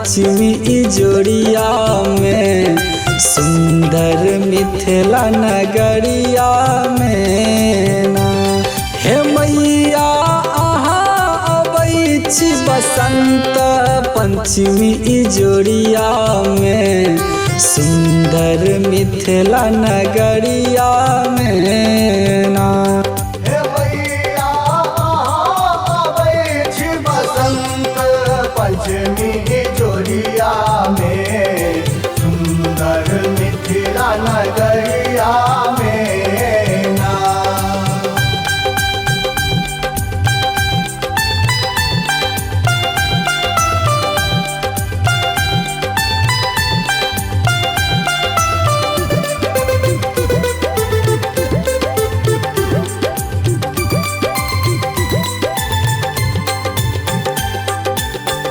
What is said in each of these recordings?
पंचमी जोड़िया में, सुंदर मिथिला नगरिया में ना। हे मैया अहाँ अबै छी बसंत पंचमी जोड़िया में, सुंदर मिथिला नगरिया में ना। हे मैया अहाँ अबै छी बसंत पंचमी जोड़िया में, सुंदर मिथिला नगरिया में ना।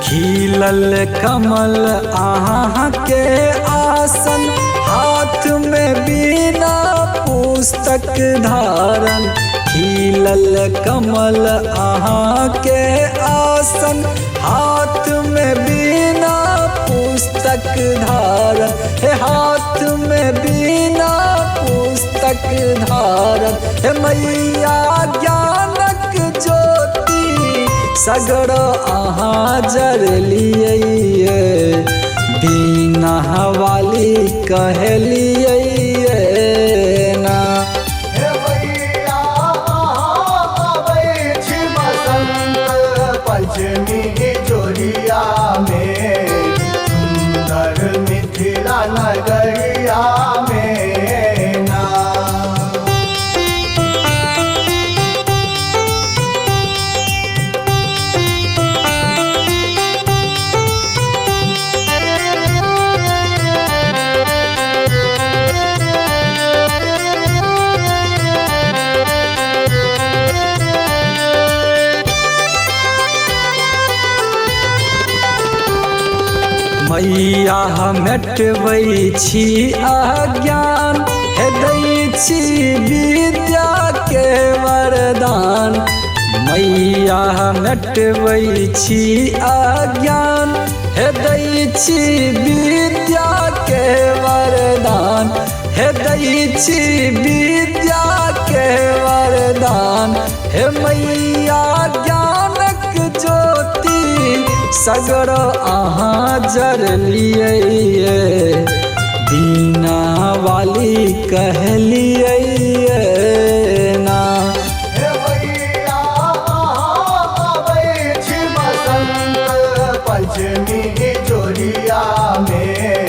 खिलल कमल अहाँ के आसन, हाथ में बीना पुस्तक धारण। खिलल कमल अहाँ के आसन, हाथ में बीना पुस्तक धारण। हे हाथ में बीना पुस्तक धारण। हे मैया ज्ञानक ज्योति सगर अहाँ जरलिए, बीना वाली कहलिए ना। हे मैया अहाँ अबै छी बसंत पंचमी जोड़िया में, सुंदर मिथिला नगरिया में ना। मैया मेटबै छी अज्ञान, हे दै छी विद्या के वरदान। मैया मेटबै छी अज्ञान, हे दै छी विद्या के वरदान। हे दै छी विद्या के वरदान। हे मैया ज्ञानक ज्योति सगर अहाँ जरलिए, बीना वाली कहलिए ना। हे मैया अहाँ अबै छी बसंत पंचमी जोड़िया में,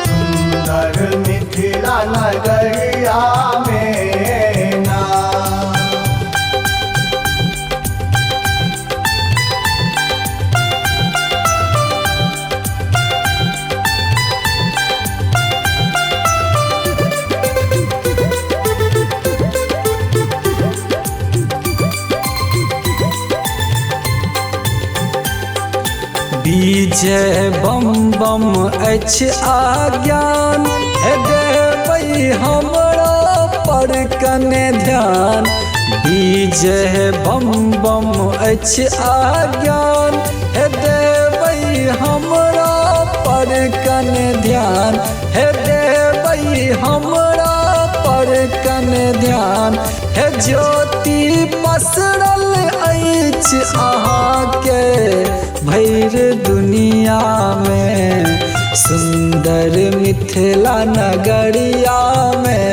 सुंदर मिथिला नगरिया में ना। विजय बम बम अछि अज्ञान, हे देबै हमरा पर कने ध्यान। विजय बम बम अछि अज्ञान, हे देबै हमरा पर कने ध्यान। हे देबै हमरा पर कने ध्यान। हे ज्योति पसरल अछि अहाँ के भैर दुनिया में, सुंदर मिथिला नगरिया में।